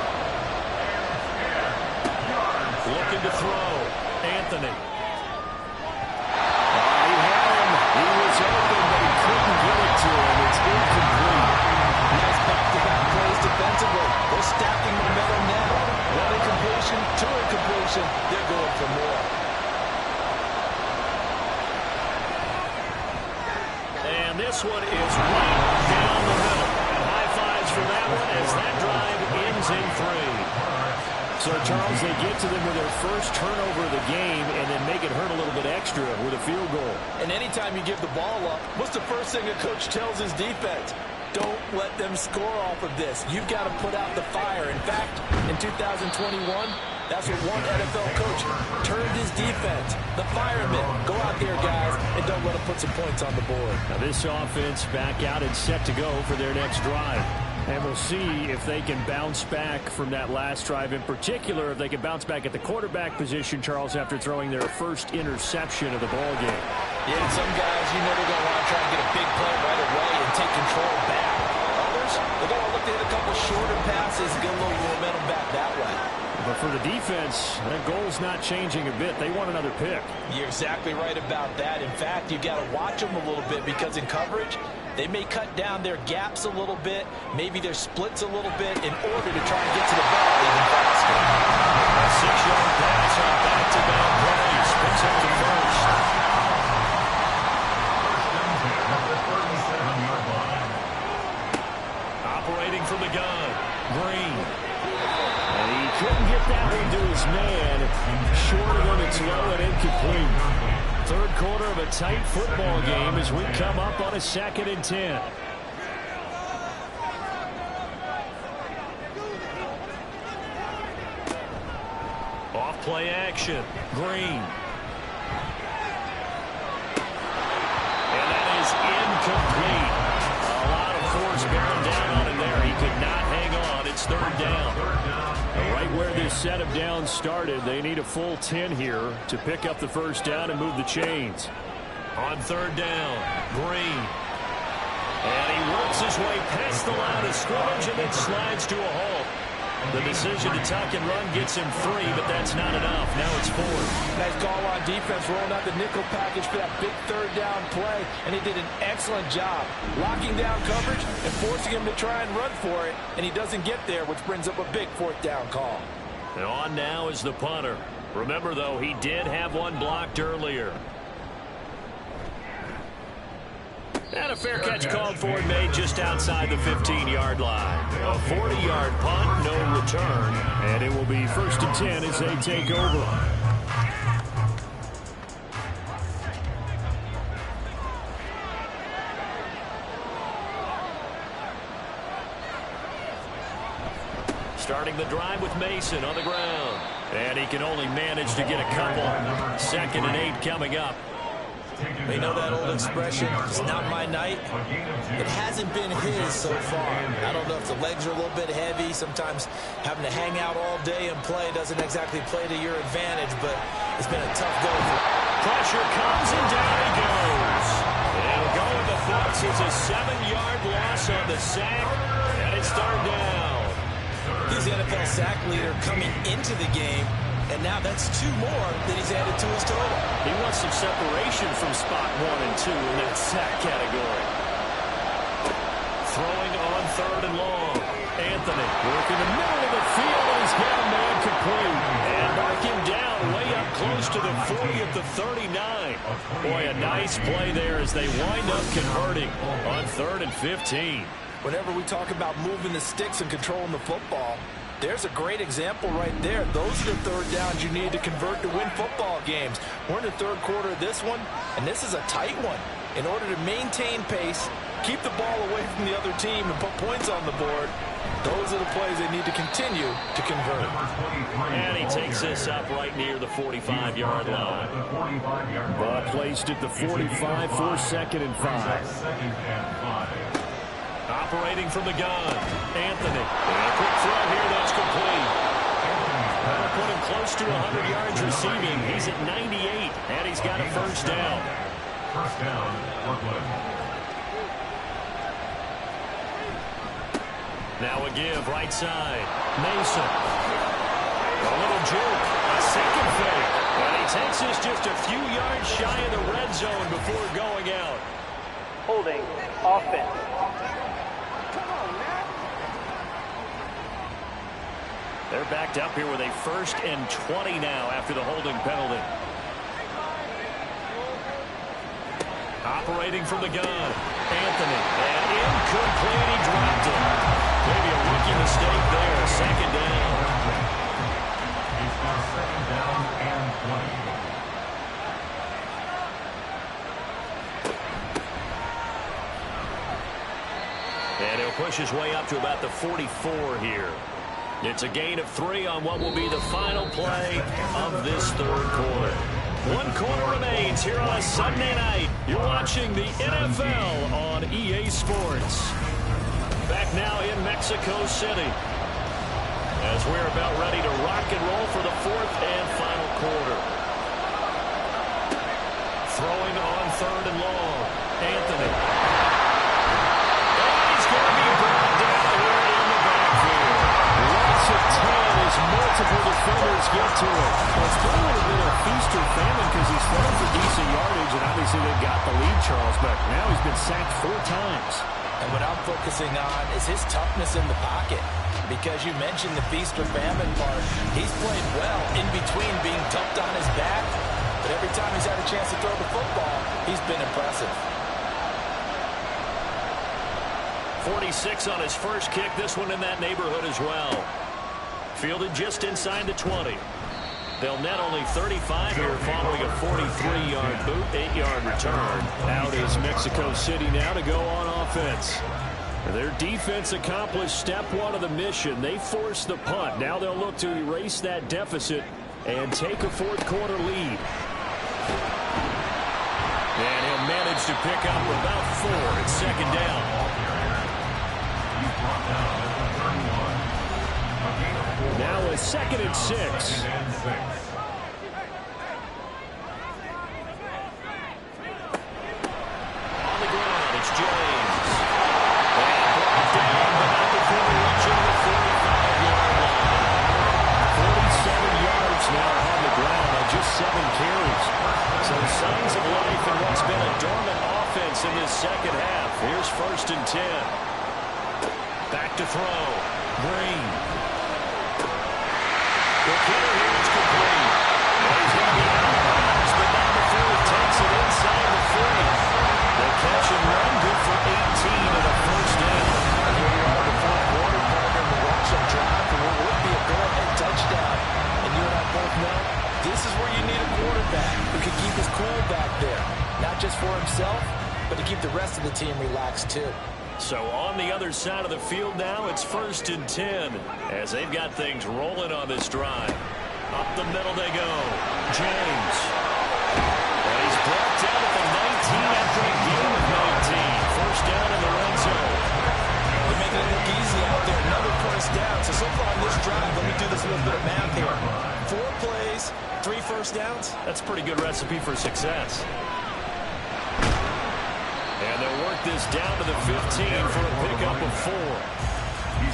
Looking to throw. Anthony. He had him. He was open, but he couldn't get it to him. It's incomplete. Nice back-to-back plays defensively. They're stacking momentum now. 1 incompletion, 2 incompletion. They're going for more. And this one is right down the middle. And high fives for that one as that drive ends in 3. So, Charles, they get to them with their first turnover of the game and then make it hurt a little bit extra with a field goal. And anytime you give the ball up, what's the first thing a coach tells his defense? Don't let them score off of this. You've got to put out the fire. In fact, in 2021, that's what one NFL coach turned his defense. The firemen. Go out there, guys, and don't let them put some points on the board. Now this offense back out and set to go for their next drive. And we'll see if they can bounce back from that last drive. In particular, if they can bounce back at the quarterback position, Charles, after throwing their first interception of the ball game. Yeah, and some guys, you know they're going to want to try and get a big play right away and take control back. Others, they're going to look to hit a couple shorter passes and get a little momentum back that way. But for the defense, that goal's not changing a bit. They want another pick. You're exactly right about that. In fact, you got to watch them a little bit because in coverage, they may cut down their gaps a little bit, maybe their splits a little bit in order to try and get to the ball even faster. A 6-yard pass on back-to-back plays. Picks up the first. Operating from the gun, Green. And he couldn't get that one to his man. Short of him, it's low and incomplete. Third quarter of a tight football game as we come up on a 2nd and 10. Off play action, Green. And that is incomplete. A lot of force bearing down on him there. He could not hang on. It's 3rd down. Right where this set of downs started, they need a full 10 here to pick up the first down and move the chains. On 3rd down, Green. And he works his way past the line of scrimmage and then slides to a halt. The decision to tuck and run gets him 3, but that's not enough. Now it's 4th. Nice call on defense, rolling out the nickel package for that big 3rd down play, and he did an excellent job locking down coverage and forcing him to try and run for it, and he doesn't get there, which brings up a big 4th down call. And on now is the punter. Remember, though, he did have one blocked earlier. And a fair catch called for and made just outside the 15-yard line. A 40-yard punt, no return. And it will be 1st and 10 as they take over. Starting the drive with Mason on the ground. And he can only manage to get a couple. 2nd and 8 coming up. They know that old expression, it's not my night. It hasn't been his so far. I don't know if the legs are a little bit heavy. Sometimes having to hang out all day and play doesn't exactly play to your advantage, but it's been a tough go. Pressure comes and down he goes. It'll go in the books as a 7-yard loss on the sack, and it's 3rd down. He's the NFL sack leader coming into the game, and now that's 2 more that he's added to his total. He wants some separation from spot 1 and 2 in that sack category. Throwing on 3rd and long. Anthony working the middle of the field, and he's got a man complete. And mark him down way up close to the 40 at the 39. Boy, a nice play there as they wind up converting on 3rd and 15. Whenever we talk about moving the sticks and controlling the football, there's a great example right there. Those are the 3rd downs you need to convert to win football games. We're in the 3rd quarter of this one, and this is a tight one. In order to maintain pace, keep the ball away from the other team, and put points on the board, those are the plays they need to continue to convert. And he takes this up right near the 45-yard line. Ball placed at the 45 for 2nd and 5. Operating from the gun, Anthony. And a quick throw here that's complete. That'll put him close to 100 yards receiving. He's at 98, and he's got a 1st down. 1st down, Brooklyn. Now a give, right side. Mason. A little juke, a 2nd fake. And he takes this just a few yards shy of the red zone before going out. Holding offense. They're backed up here with a 1st and 20 now after the holding penalty. Operating from the gun, Anthony. And incomplete, he dropped it. Maybe a rookie mistake there, 2nd down. It's now 2nd down and 20. And he'll push his way up to about the 44 here. It's a gain of 3 on what will be the final play of this 3rd quarter. 1 quarter remains here on a Sunday night. You're watching the NFL on EA Sports. Back now in Mexico City, as we're about ready to rock and roll for the 4th and final quarter. Throwing on 3rd and long. Anthony. And he's going to be brought down here in the backfield. Lots of 10 as multiple defenders get to it. Well, it's been a little bit of feast or famine because he's thrown for decent yardage, and obviously they've got the lead, Charles, but now he's been sacked 4 times. And what I'm focusing on is his toughness in the pocket. Because you mentioned the feast or famine part. He's played well in between being dumped on his back. But every time he's had a chance to throw the football, he's been impressive. 46 on his first kick. This one in that neighborhood as well. Fielded just inside the 20. They'll net only 35 here following a 43-yard boot, 8-yard return. Out is Mexico City now to go on offense. Their defense accomplished step 1 of the mission. They forced the punt. Now they'll look to erase that deficit and take a 4th quarter lead. And he'll manage to pick up about 4 at 2nd down. Now a 2nd and 6. On the ground, it's James. And brought down, but not before reaching the 45-yard line. 47 yards now on the ground on just 7 carries. So signs of life in what's been a dormant offense in this second half. Here's 1st and 10. Back to throw. Green. The kicker here is complete. to keep his cool back there. Not just for himself, but to keep the rest of the team relaxed too. So on the other side of the field now, it's 1st and 10 as they've got things rolling on this drive. Up the middle they go. James. And he's brought down at the 19 after a game of 19. First down in the red zone. They're making it look easy out there. Another first down. So far on this drive, let me do this little bit of math here. 4 plays, 3 first downs. That's a pretty good recipe for success. And they'll work this down to the 15 for a pickup of 4.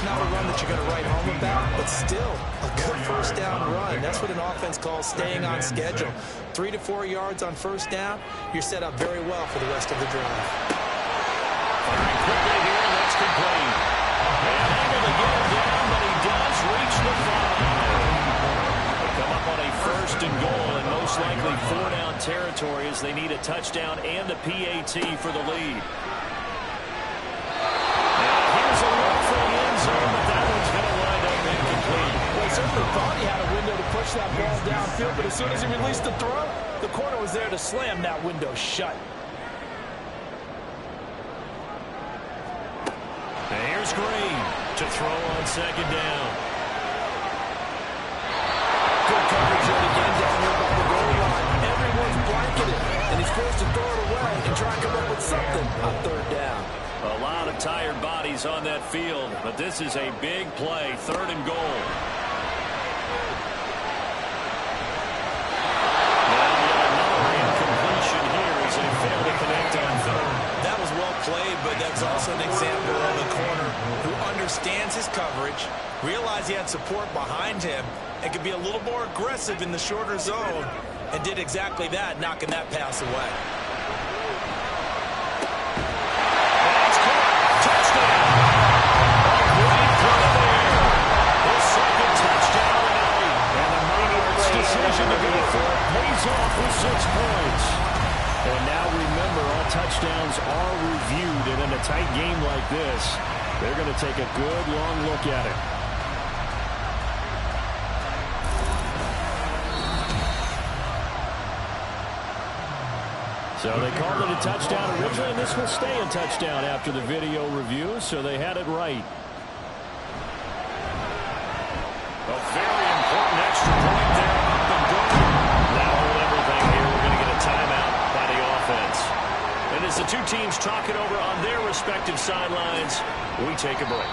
Not a run that you're going to write home about, but still a good first down run. That's what an offense calls staying on schedule. 3 to 4 yards on first down, you're set up very well for the rest of the drive. Firing quickly here, and that's complete. And able to get him down, but he does reach the 5. They come up on a 1st and goal, and most likely 4-down territory as they need a touchdown and a PAT for the lead. Here's a look for the end zone, but that one's going to wind up incomplete. Well, he certainly thought he had a window to push that ball downfield, but as soon as he released the throw, the corner was there to slam that window shut. And here's Green to throw on 2nd down. Good coverage yet again down here by the goal line. Everyone's blanketed, and he's forced to throw it away and try and come up with something on 3rd down. A lot of tired bodies on that field, but this is a big play, 3rd and goal. Now yet another incompletion here as they fail to connect on 3rd. That was well played, but that's also an example of a corner who understands his coverage, realized he had support behind him, and could be a little more aggressive in the shorter zone, and did exactly that, knocking that pass away. That's caught. Touchdown. A great play there. His 2nd touchdown tonight. And the Monarchs' decision to go for it pays off with 6 points. And now remember, all touchdowns are reviewed, and in a tight game like this, they're going to take a good long look at it. So they called it a touchdown originally, and this will stay a touchdown after the video review, so they had it right. A very important extra point there, up and good. Now hold everything here. We're going to get a timeout by the offense. And as the two teams talk it over on their respective sidelines, we take a break.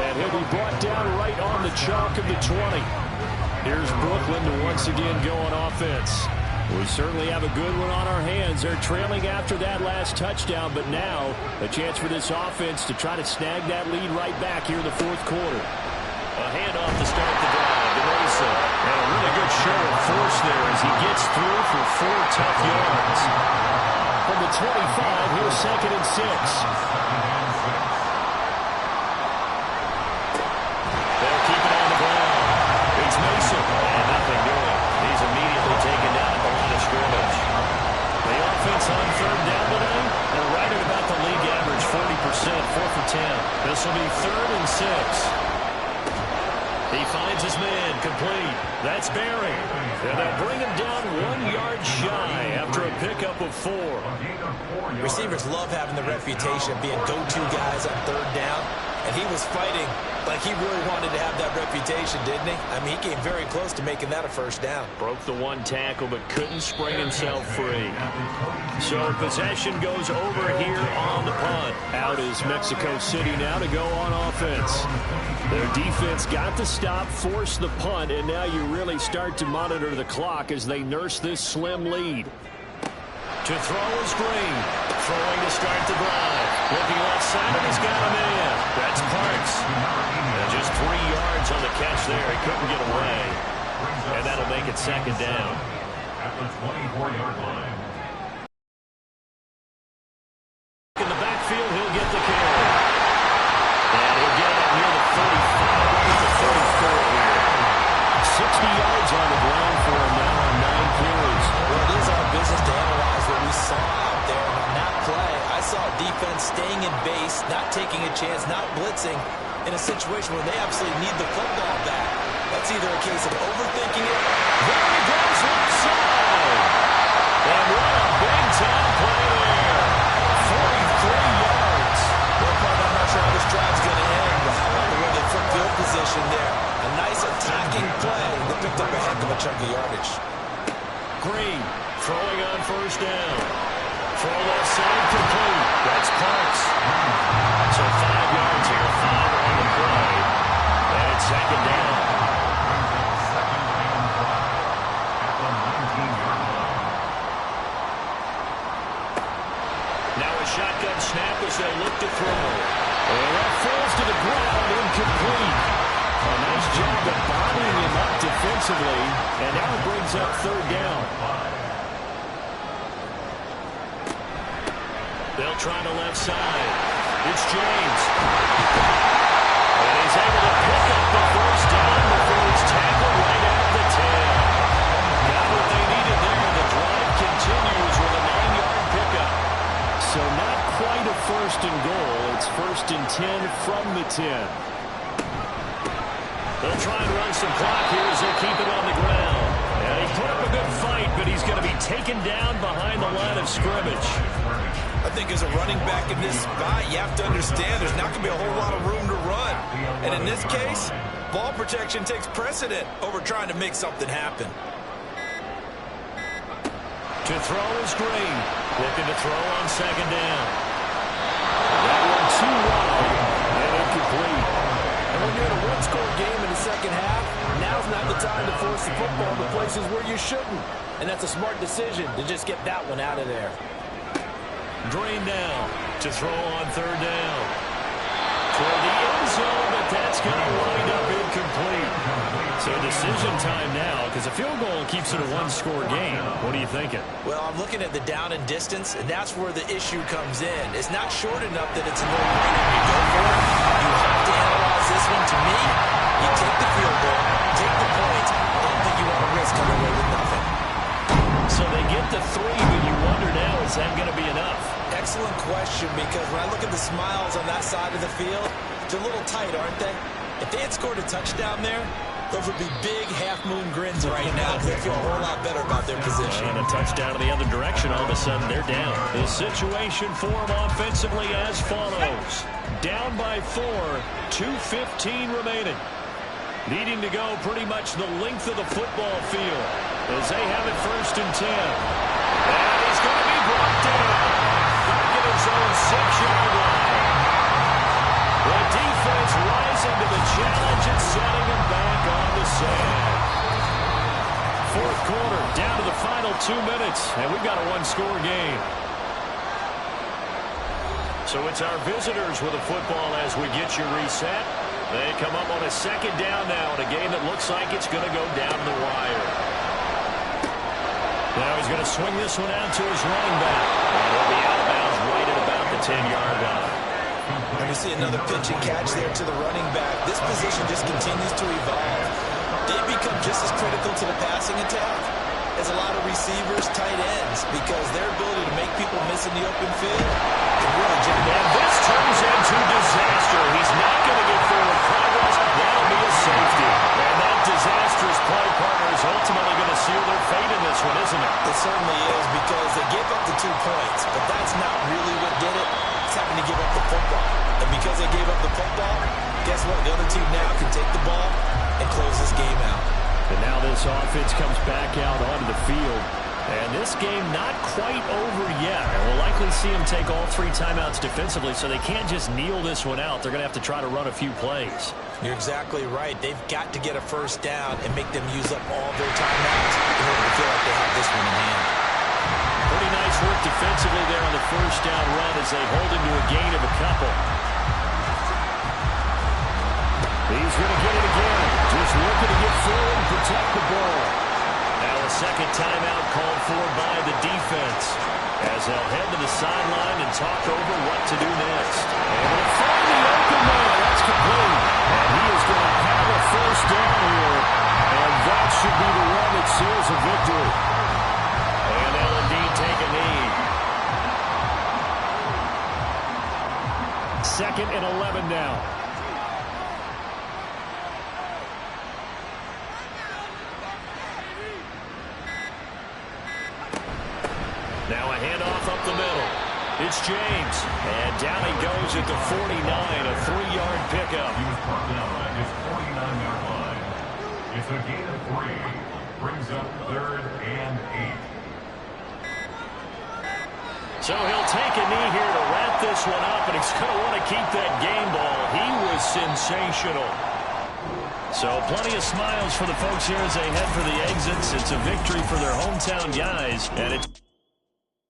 And he'll be brought down right on the chalk of the 20. Here's Brooklyn to once again go on offense. We certainly have a good one on our hands. They're trailing after that last touchdown, but now a chance for this offense to try to snag that lead right back here in the 4th quarter. A handoff to start the drive to Mason. And a really good show of force there as he gets through for 4 tough yards. From the 25, here's 2nd and 6. They'll keep it on the ground. It's Mason. And nothing doing. He's immediately taken down at the line of scrimmage. The offense on 3rd down today, they're right at about the league average, 40%, 4 for 10. This will be 3rd and 6. He finds his man, complete. That's Barry. And they'll bring him down 1 yard shy after a pickup of 4. Receivers love having the reputation of being go-to guys on 3rd down, and he was fighting like he really wanted to have that reputation, didn't he? I mean, he came very close to making that a 1st down. Broke the 1 tackle, but couldn't spring himself free. So possession goes over here on the punt. Out is Mexico City now to go on offense. Their defense got the stop, forced the punt, and now you really start to monitor the clock as they nurse this slim lead. To throw is Green. Throwing to start the drive. Looking left side, and he's got a man. That's Parks. And just 3 yards on the catch there. He couldn't get away. And that'll make it 2nd down. At the 24-yard line. In the backfield, he'll get the carry. And he'll get it near the 35, right to 34 here. 60 yards on the ground for him now on 9 carries. Well, it is our business to analyze what we saw out there. And on that play, I saw defense staying in base, not taking a chance, not blitzing in a situation where they absolutely need the football back. That's either a case of overthinking it. There he goes left side. up a heck of a chunk of yardage. Green throwing on first down. Throw left side complete. That's Parks. So 5 yards here, 5 on the play. And it's second down. Now a shotgun snap as they look to throw. And that falls to the ground, incomplete. A nice job of bottling him up defensively. And now it brings up third down. They'll try the left side. It's James. And he's able to pick up the first down before he's tackled right at the 10. Got what they needed there. The drive continues with a 9-yard pickup. So not quite a first and goal. It's first and 10 from the 10. They'll try and run some clock here as they keep it on the ground. And he put up a good fight, but he's going to be taken down behind the line of scrimmage. I think as a running back in this spot, you have to understand there's not going to be a whole lot of room to run. And in this case, ball protection takes precedent over trying to make something happen. To throw is Green. Looking to throw on second down. That one too wide and incomplete. And when you're in a one-score game in the second half, now's not the time to force the football to places where you shouldn't. And that's a smart decision to just get that one out of there. Green now to throw on third down. Toward the end zone, but that's going to wind up incomplete. So decision time now, because a field goal keeps it a one-score game. What are you thinking? Well, I'm looking at the down and distance, and that's where the issue comes in. It's not short enough that it's a no-brainer to go for it. You have to analyze this one. To me, you take the field goal, take the points. I don't think you want to risk coming away with nothing. So they get the 3, but you wonder now, is that going to be enough? Excellent question, because when I look at the smiles on that side of the field, they're a little tight, aren't they? If they had scored a touchdown there, those would be big half-moon grins right now because they feel a whole lot better about their position. And a touchdown in the other direction, all of a sudden they're down. The situation for them offensively as follows. Down by 4, 2:15 remaining. Needing to go pretty much the length of the football field as they have it first and 10. And he's going to be brought down back at his own 6-yard line. The defense rising to the challenge and setting him back on the sand. Fourth quarter, down to the final 2 minutes, and we've got a one-score game. So it's our visitors with the football as we get you reset. They come up on a second down now in a game that looks like it's going to go down the wire. Now he's going to swing this one out to his running back. And he'll be out of bounds right at about the 10-yard line. And we see another pitch and catch there to the running back. This position just continues to evolve. They become just as critical to the passing attack as a lot of receivers, tight ends, because their ability to make people miss in the open field can really generate. And this turns into disaster. He's not going to get forward progress. That'll be a safety. And that disastrous play partner is ultimately going to seal their fate in this one, isn't it? It certainly is, because they gave up the 2 points, but that's not really what did it. It's having to give up the football. And because they gave up the football, guess what? The other team now can take the ball and close this game out. And now this offense comes back out onto the field. And this game not quite over yet. And we'll likely see them take all 3 timeouts defensively, so they can't just kneel this one out. They're going to have to try to run a few plays. You're exactly right. They've got to get a first down and make them use up all their timeouts in order to feel like they have this one in hand. Pretty nice work defensively there on the first down run as they hold him to a gain of a couple. He's going to get it again. Just looking to get forward and protect the ball. Now a second timeout called for by the defense as they'll head to the sideline and talk over what to do next. And they'll find the open man. That's complete. And he is going to have a first down here. And that should be the one that seals a victory. And they'll indeed take a knee. 2nd and 11 now. Now a handoff up the middle. It's James. And down he goes at the 49, a 3-yard pickup. He was brought down at his 49-yard line. It's It's a gain of 3. Brings up 3rd and 8. So he'll take a knee here to wrap this one up, and he's going to want to keep that game ball. He was sensational. So plenty of smiles for the folks here as they head for the exits. It's a victory for their hometown guys, and it's